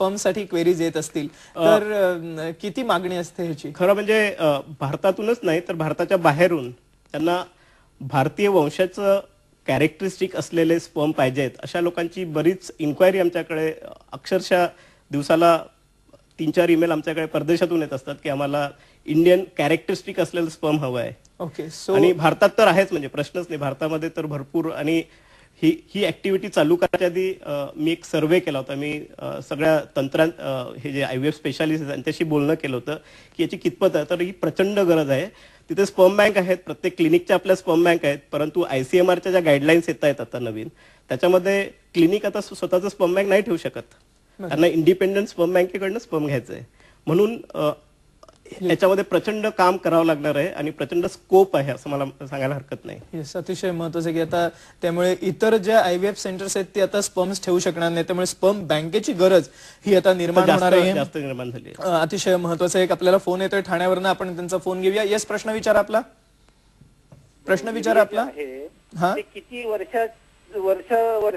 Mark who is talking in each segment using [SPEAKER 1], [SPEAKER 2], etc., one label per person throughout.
[SPEAKER 1] साठी क्वेरीज येत असतील तर किती मागणी असते ह्याची?
[SPEAKER 2] खरं म्हणजे भारतातूनच नाही तर भारताच्या बाहेरून त्यांना भारतीय वंशाचं कॅरेक्टरिस्टिक असलेले स्पर्म पाहिजेत अशा लोकांची बरीच इन्क्वायरी आमच्याकडे अक्षरशः दिवसाला 3-4 ईमेल आमच्याकडे परदेशातून येत असतात की आम्हाला इंडियन कॅरेक्टरिस्टिक असलेलं स्पर्म हवं आहे.
[SPEAKER 1] ओके.
[SPEAKER 2] आणि भारतात तर आहेच, म्हणजे प्रश्नच नाही, भारतामध्ये तर भरपूर. आणि ही ऍक्टिव्हिटी चालू करायच्या आधी मी एक सर्व्हे केला होता. मी सगळ्या हे जे IVF स्पेशालिस्ट आहेत त्यांच्याशी बोलणं केलं होतं की याची कितपत आहे. तर ही प्रचंड गरज आहे. तिथे स्पर्म बँक आहेत, प्रत्येक क्लिनिकच्या आपल्या स्पर्म बँक आहेत, परंतु ICMRच्या ज्या गाईडलाईन्स येत आहेत आता नवीन त्याच्यामध्ये क्लिनिक आता स्वतःचं स्पर्म बँक नाही ठेवू शकत. त्यांना इंडिपेंडंट स्पर्म बँकेकडनं स्पर्म घ्यायचं आहे. म्हणून याच्यामध्ये प्रचंड काम करावं लागणार आहे आणि प्रचंड स्कोप आहे असं मला सांगायला हरकत नाही.
[SPEAKER 1] येस, अतिशय महत्त्वाचं की आता त्यामुळे इतर ज्या IVF सेंटर्स आहेत ते आता स्पर्म्स ठेवू शकणार नाही, त्यामुळे स्पर्म बँकेची गरज ही आता निर्माण होणार आहे.
[SPEAKER 2] जास्त निर्माण झाली.
[SPEAKER 1] अतिशय महत्त्वाचं एक आपल्याला फोन येतोय ठाण्यावरनं, आपण त्यांचा फोन घेऊया. येस, प्रश्न विचारा आपला. प्रश्न विचारा आपला.
[SPEAKER 3] हा, किती वर्ष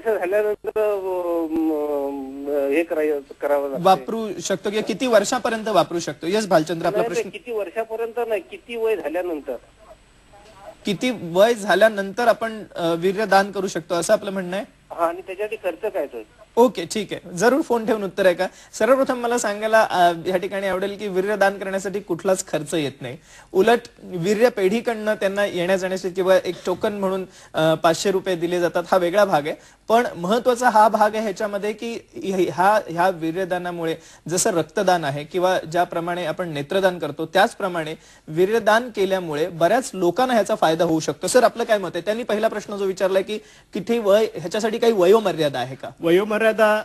[SPEAKER 3] झाल्यानंतर हे करावं
[SPEAKER 1] वापरू शकतो किंवा किती वर्षापर्यंत वापरू शकतो? येस भालचंद्र, आपला प्रश्न.
[SPEAKER 3] किती वर्षापर्यंत नाही, किती वय झाल्यानंतर?
[SPEAKER 1] किती वय झाल्यानंतर आपण वीर्यदान करू शकतो असं आपलं म्हणणं आहे.
[SPEAKER 3] हा, आणि त्याच्यासाठी खर्च काय तो?
[SPEAKER 1] ओके, ठीक आहे. जरूर फोन ठेवून उत्तर आहे का. सर्वप्रथम मला सांगायला या ठिकाणी आवडेल की वीर्यदान करण्यासाठी कुठलाच खर्च येत नाही. उलट वीर्य पेढीकडनं त्यांना येण्या जाण्यासाठी किंवा एक टोकन म्हणून 500 रुपये दिले जातात, हा वेगळा भाग आहे. पण महत्वाचा हा भाग आहे ह्याच्यामध्ये की ह्या वीर्यदानामुळे जसं रक्तदान आहे किंवा ज्याप्रमाणे आपण नेत्रदान करतो त्याचप्रमाणे वीर्यदान केल्यामुळे बऱ्याच लोकांना ह्याचा फायदा होऊ शकतो. सर, आपलं काय मत आहे? त्यांनी पहिला प्रश्न जो विचारलाय की किती वय, ह्याच्यासाठी काही वयोमर्यादा आहे का?
[SPEAKER 2] वयोमर्यादा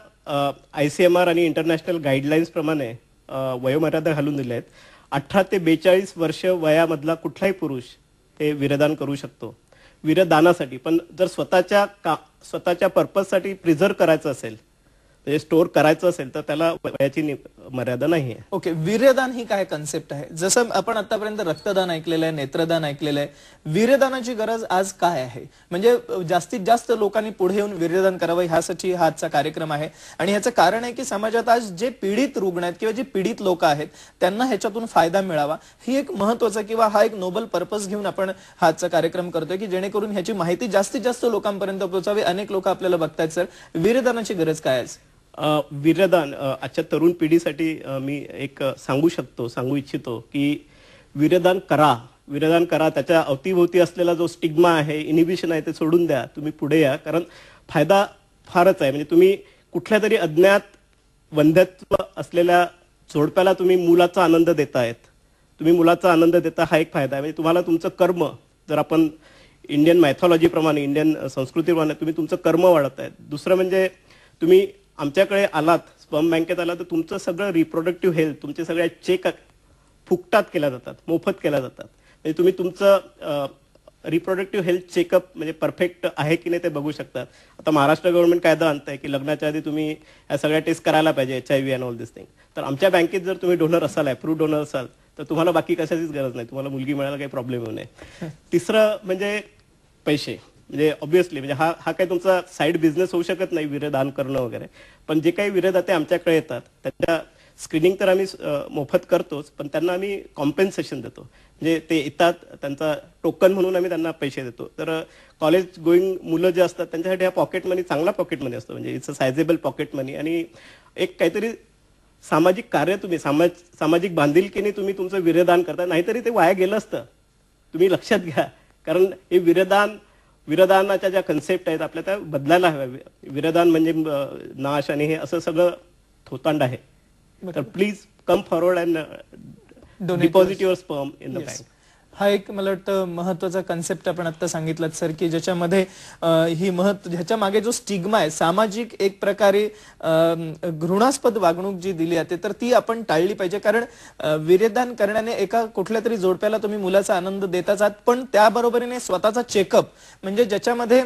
[SPEAKER 2] ICMR आणि इंटरनॅशनल गाईडलाईन्स प्रमाणे वयोमर्यादा घालून दिल्या आहेत. 18 ते 42 वर्ष वयामधला कुठलाही पुरुष हे वीर्यदान करू शकतो वीर्यदानासाठी. पण जर स्वतःच्या पर्पजसाठी प्रिझर्व करायचं असेल, म्हणजे स्टोअर करायचं असेल, तर त्याला वयाची मर्यादा नाही आहे.
[SPEAKER 1] ओके, वीर्यदान ही काय कन्सेप्ट आहे? जसं आपण आतापर्यंत रक्तदान ऐकलेलं आहे, नेत्रदान ऐकलेलं आहे, वीर्यदानाची गरज आज काय आहे? म्हणजे जास्तीत जास्त लोकांनी पुढे येऊन वीर्यदान करावं ह्यासाठी हा आजचा कार्यक्रम आहे. आणि ह्याचं कारण आहे की समाजात आज जे पीडित रुग्ण आहेत किंवा जे पीडित लोक आहेत त्यांना ह्याच्यातून फायदा मिळावा, ही एक महत्वाचा किंवा हा एक नोबल पर्पज घेऊन आपण हा आजचा कार्यक्रम करतोय की जेणेकरून ह्याची माहिती जास्तीत जास्त लोकांपर्यंत पोहोचावी. अनेक लोक आपल्याला बघतायत. सर, वीर्यदानाची गरज काय आहे?
[SPEAKER 2] वीर्यदान आजच्या तरुण पिढीसाठी मी एक सांगू इच्छितो की वीर्यदान करा. त्याच्या अवतीभोवती असलेला जो स्टिग्मा आहे, इनिबिशन आहे, ते सोडून द्या. तुम्ही पुढे या, कारण फायदा फारच आहे. म्हणजे तुम्ही कुठल्या तरी अज्ञात वंध्यत्व असलेल्या जोडप्याला तुम्ही मुलाचा आनंद देता हा एक फायदा आहे. म्हणजे तुम्हाला तुमचं कर्म, जर आपण इंडियन मायथॉलॉजीप्रमाणे, इंडियन संस्कृतीप्रमाणे तुम्ही तुमचं कर्म वाढवतायत. दुसरं म्हणजे तुम्ही आमच्याकडे आलात, स्पर्म बँकेत आलात, तर तुमचं सगळं रिप्रोडक्टिव्ह हेल्थ, तुमचे सगळे चेक फुकटात केल्या जातात, मोफत केल्या जातात. म्हणजे तुम्ही तुमचं रिप्रोडक्टिव्ह हेल्थ चेकअप म्हणजे परफेक्ट आहे की नाही ते बघू शकतात. आता महाराष्ट्र गव्हर्नमेंट कायदा आणतंय की लग्नाच्या आधी तुम्ही या सगळ्या टेस्ट करायला पाहिजे, HIV and all this thing. तर आमच्या बँकेत जर तुम्ही डोनर असाल, अप्रूव्ह डोनर असाल, तर तुम्हाला बाकी कशाचीच गरज नाही. तुम्हाला मुलगी मिळायला काही प्रॉब्लेम होऊ नये. तिसरं म्हणजे पैसे. म्हणजे ऑब्व्हियसली म्हणजे हा काही तुमचा साईड बिझनेस होऊ शकत नाही वीर्यदान करणं वगैरे. पण जे काही वीर्यदाते आमच्याकडे येतात त्यांच्या स्क्रीनिंग तर आम्ही मोफत करतोच, पण त्यांना आम्ही कॉम्पेन्सेशन देतो. म्हणजे ते येतात, त्यांचा टोकन म्हणून आम्ही त्यांना पैसे देतो. तर कॉलेज गोईंग मुलं जे असतात त्यांच्यासाठी हा पॉकेट मनी, चांगला पॉकेट मनी असतो. म्हणजे इट्स अ सायझेबल पॉकेट मनी. आणि एक काहीतरी सामाजिक कार्य, तुम्ही सामाजिक बांधिलकीने तुम्ही तुमचं वीर्यदान करता, नाहीतरी ते वाया गेलं असतं. तुम्ही लक्षात घ्या, कारण हे वीर्यदानाच्या ज्या कन्सेप्ट आहेत आपल्या त्या बदलायला हव्या. वीर्यदान म्हणजे नाश आणि हे असं सगळं थोतांड आहे. तर please come forward and deposit your sperm in the bank.
[SPEAKER 1] हा एक मला वाटतं महत्वाचा कन्सेप्ट आपण आता सांगितलं सर, की ज्याच्यामध्ये ह्याच्या मागे जो स्टिग्मा आहे, सामाजिक एक प्रकारे घृणास्पद वागणूक जी दिली जाते, तर ती आपण टाळली पाहिजे. कारण वीर्यदान करण्याने एका कुठल्या तरी जोडप्याला तुम्ही मुलाचा आनंद देताच आहात, पण त्याबरोबरीने स्वतःचा चेकअप, म्हणजे ज्याच्यामध्ये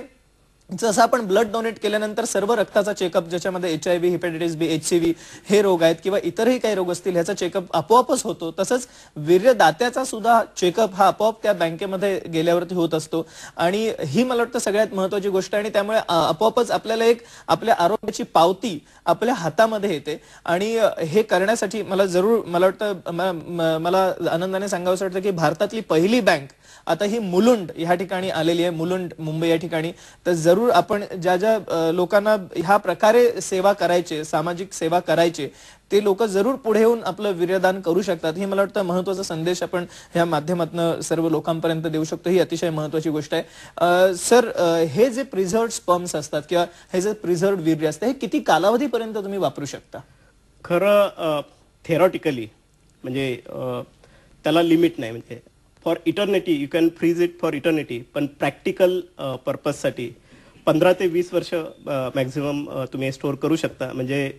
[SPEAKER 1] जसं आपण ब्लड डोनेट केल्यानंतर सर्व रक्ताचा चेकअप, ज्याच्यामध्ये HIV, हेपॅटायटिस बी, HCV हे रोग आहेत किंवा इतरही काही रोग असतील, ह्याचा चेकअप आपोआपच होतो. तसंच वीर्यदात्याचा सुद्धा चेकअप हा आपोआप त्या बँकेमध्ये गेल्यावरती होत असतो. आणि ही मला वाटतं सगळ्यात महत्वाची गोष्ट आहे. आणि त्यामुळे आपोआपच आपल्याला एक आपल्या आरोग्याची पावती आपल्या हातामध्ये येते. आणि हे करण्यासाठी मला वाटतं मला आनंदाने सांगावंसं वाटतं की भारतातली पहिली बँक आता ही मुलुंड या ठिकाणी आलेली आहे, मुलुंड मुंबई या ठिकाणी. तर जरूर आपण ज्या ज्या लोकांना ह्या प्रकारे सेवा करायचे, सामाजिक सेवा करायचे, ते लोक जरूर पुढे येऊन आपलं वीर्यदान करू शकतात. ही मला वाटतं महत्वाचा संदेश आपण ह्या माध्यमातून सर्व लोकांपर्यंत देऊ शकतो. ही अतिशय महत्वाची गोष्ट आहे. सर, हे जे प्रिझर्व्ड स्पर्म्स असतात किंवा हे जे प्रिझर्व्ड वीर्य असतं, हे किती कालावधीपर्यंत तुम्ही वापरू शकता?
[SPEAKER 2] खरं थेरॉटिकली म्हणजे त्याला लिमिट नाही. म्हणजे for eternity you can freeze it for eternity. पण प्रॅक्टिकल पर्पजसाठी 15 ते 20 वर्ष मॅक्झिमम तुम्ही स्टोअर करू शकता. म्हणजे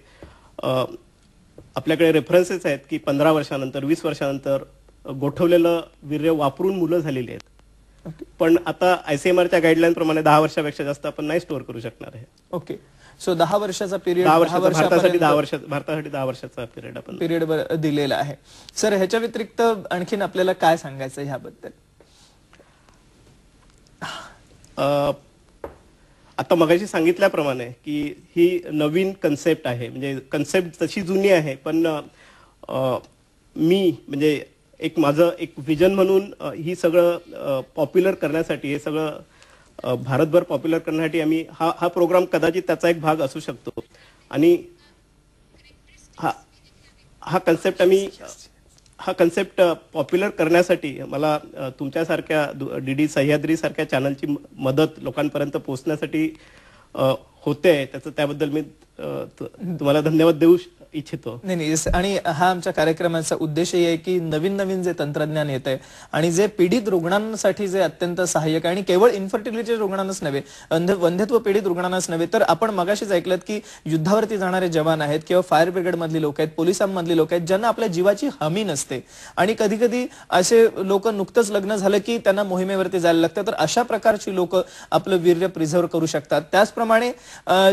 [SPEAKER 2] आपल्याकडे रेफरन्सेस आहेत की 15 वर्षानंतर 20 वर्षानंतर गोठवलेलं वीर्य वापरून मुलं झालेली आहेत. पण आता ICMR गाईडलाईन प्रमाणे 10 वर्षापेक्षा जास्त आपण नाही स्टोअर करू शकणार आहे.
[SPEAKER 1] ओके. सो 10 वर्षाचा पिरियड,
[SPEAKER 2] भारतासाठी 10 वर्षाचा पिरियड आपण
[SPEAKER 1] दिलेला आहे. सर, ह्याच्या व्यतिरिक्त आणखीन आपल्याला काय सांगायचं ह्याबद्दल?
[SPEAKER 2] आता मगाशी सांगितल्याप्रमाणे की ही नवीन कन्सेप्ट आहे. म्हणजे कन्सेप्ट तशी जुनी आहे, पण मी म्हणजे माझं एक विजन म्हणून ही सगळं पॉप्युलर करण्यासाठी, हे सगळं भारतभर पॉप्युलर करण्यासाठी आम्ही हा प्रोग्राम कदाचित त्याचा एक भाग असू शकतो. आणि हा कन्सेप्ट पॉप्युलर करण्यासाठी मला तुमच्यासारख्या DD सह्याद्री सारख्या चॅनलची मदत लोकांपर्यंत पोहोचण्यासाठी होते. त्याबद्दल मी तुम्हाला धन्यवाद देऊ इच्छितो.
[SPEAKER 1] नाही. आणि हा आमच्या कार्यक्रमाचा उद्देशही आहे की नवीन नवीन जे तंत्रज्ञान येत आहे आणि जे पीडित रुग्णांसाठी जे अत्यंत सहाय्यक आहे, आणि केवळ इन्फर्टिलिटी रुग्णांनाच नव्हे, वंध्यत्व पीडित रुग्णांनाच नव्हे, तर आपण मगाशीच ऐकलं की युद्धावरती जाणारे जवान आहेत किंवा फायर ब्रिगेड मधली लोक आहेत, पोलिसांमधली लोक आहेत, ज्यांना आपल्या जीवाची हमी नसते. आणि कधी कधी असे लोक, नुकतंच लग्न झालं की त्यांना मोहिमेवरती जायला लागतं, तर अशा प्रकारची लोक आपलं वीर्य प्रिझर्व्ह करू शकतात. त्याचप्रमाणे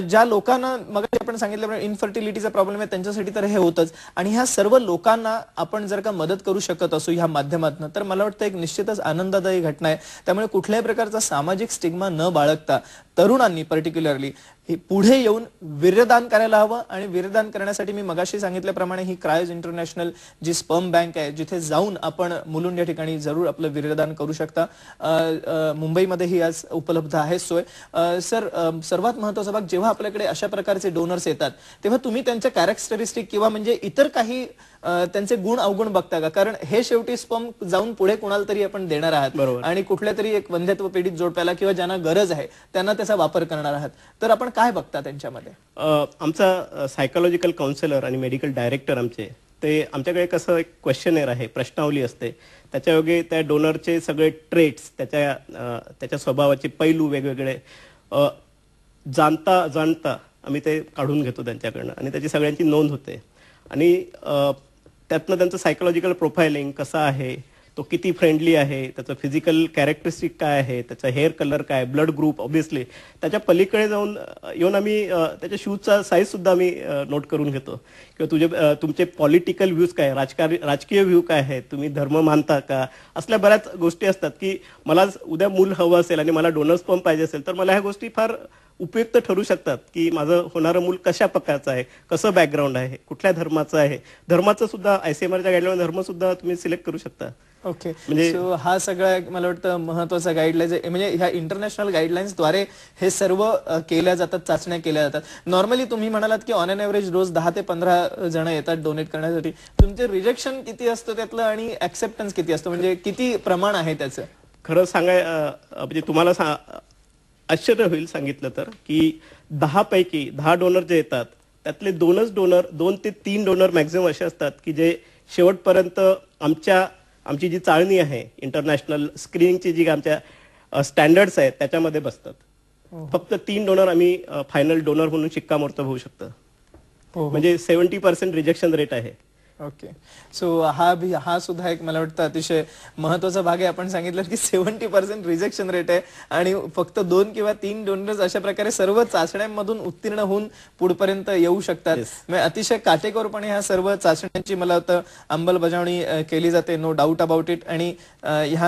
[SPEAKER 1] ज्या लोकांना मगाशी आपण सांगितल्याप्रमाणे इन्फर्टिलिटीचा प्रॉब्लेम आहे, त्यांच्यासाठी तर हे होतच. आणि ह्या सर्व लोकांना आपण जर का मदत करू शकत असू ह्या माध्यमातून, तर मला वाटतं एक निश्चितच आनंददायी घटना आहे. त्यामुळे कुठल्याही प्रकारचा सामाजिक स्टिग्मा न बाळगता तरुणांनी पर्टिक्युलरली पुढे येऊन वीर्यदान करायला हवं. आणि वीर्यदान करण्यासाठी मी मगाशी सांगितल्याप्रमाणे ही क्रायोज इंटरनॅशनल जी स्पर्म बँक आहे, जिथे जाऊन आपण मुलुंड या ठिकाणी जरूर आपलं वीर्यदान करू शकता. मुंबईमध्ये ही आज उपलब्ध आहे सोय. सर, सर्वात महत्वाचा भाग, जेव्हा आपल्याकडे अशा प्रकारचे डोनर्स येतात, तेव्हा तुम्ही त्यांच्या कॅरेक्टरिस्टिक किंवा म्हणजे इतर काही त्यांचे गुण अवगुण बघता का? कारण हे शेवटी स्पर्म जाऊन पुढे कोणाला तरी आपण देणार आहात आणि कुठल्या तरी एक वंध्यत्व पीडित जोडप्याला किंवा ज्यांना गरज आहे त्यांना त्याचा वापर करणार आहात, तर आपण काय बघता त्यांच्यामध्ये?
[SPEAKER 2] आमचा सायकोलॉजिकल काउन्सिलर आणि मेडिकल डायरेक्टर आमच्याकडे कसं एक क्वेश्चनेअर आहे, प्रश्नावली असते. त्याच्यायोगे त्या डोनरचे सगळे ट्रेट्स, त्याच्या स्वभावाचे पैलू वेगवेगळे जाणता आम्ही ते काढून घेतो त्यांच्याकडनं, आणि त्याची सगळ्यांची नोंद होते. आणि त्यातनं त्यांचं सायकोलॉजिकल प्रोफायलिंग कसं आहे, तो किती फ्रेंडली आहे, त्याचं फिजिकल कॅरेक्टरिस्टिक काय आहे, त्याचा हेअर कलर काय, ब्लड ग्रुप, ऑब्व्हियसली त्याच्या पलीकडे येऊन आम्ही त्याच्या शूजचा साईज सुद्धा आम्ही नोट करून घेतो. किंवा तुमचे पॉलिटिकल व्ह्यूज काय, राजकीय व्ह्यू काय आहे, तुम्ही धर्म मानता का, असल्या बऱ्याच गोष्टी असतात. की मला उद्या मूल हवं असेल आणि मला डोनर स्पर्म पाहिजे असेल, तर मला ह्या गोष्टी फार उपयुक्त ठरू शकतात. की माझं होणारं मूल कशा प्रकारचं आहे, कसं बॅकग्राऊंड आहे, कुठल्या धर्माचं आहे. धर्माचं सुद्धा ICMRच्या गाईडलाईन धर्म सुद्धा तुम्ही सिलेक्ट करू शकता.
[SPEAKER 1] ओके. म्हणजे हा सगळा मला वाटतं महत्वाचा गाईडलाईन्स आहे. म्हणजे ह्या इंटरनॅशनल गाईडलाईन्सद्वारे हे सर्व केल्या जातात, चाचण्या केल्या जातात. नॉर्मली तुम्ही म्हणालात की ऑन एन एव्हरेज रोज 10 ते 15 जण येतात डोनेट करण्यासाठी. तुमचे रिजेक्शन किती असतं त्यातलं आणि ऍक्सेप्टन्स किती असतं, म्हणजे किती प्रमाण आहे त्याचं?
[SPEAKER 2] खरं म्हणजे तुम्हाला आश्चर्य होईल सांगितलं तर, की 10 पैकी 10 डोनर जे येतात त्यातले 2 ते 3 डोनर मॅक्झिमम असे असतात की जे शेवटपर्यंत आमची जी चाळणी आहे, इंटरनॅशनल स्क्रीनिंगची जी आमच्या स्टँडर्ड्स आहेत त्याच्यामध्ये बसतात. फक्त 3 डोनर आम्ही फायनल डोनर म्हणून शिक्कामोर्तब होऊ शकतं. म्हणजे 70% रिजेक्शन रेट आहे.
[SPEAKER 1] ओके. सो हा सुद्धा एक मला वाटतं अतिशय महत्वाचा भाग आहे. आपण सांगितलं की 70% रिजेक्शन रेट आहे आणि फक्त 2 किंवा 3 डोनर्स अशा प्रकारे सर्व चाचण्यांमधून उत्तीर्ण होऊन पुढपर्यंत येऊ शकतात. म्हणजे अतिशय काटेकोरपणे ह्या सर्व चाचण्यांची मला वाटतं अंमलबजावणी केली जाते, नो डाऊट अबाउट इट. आणि ह्या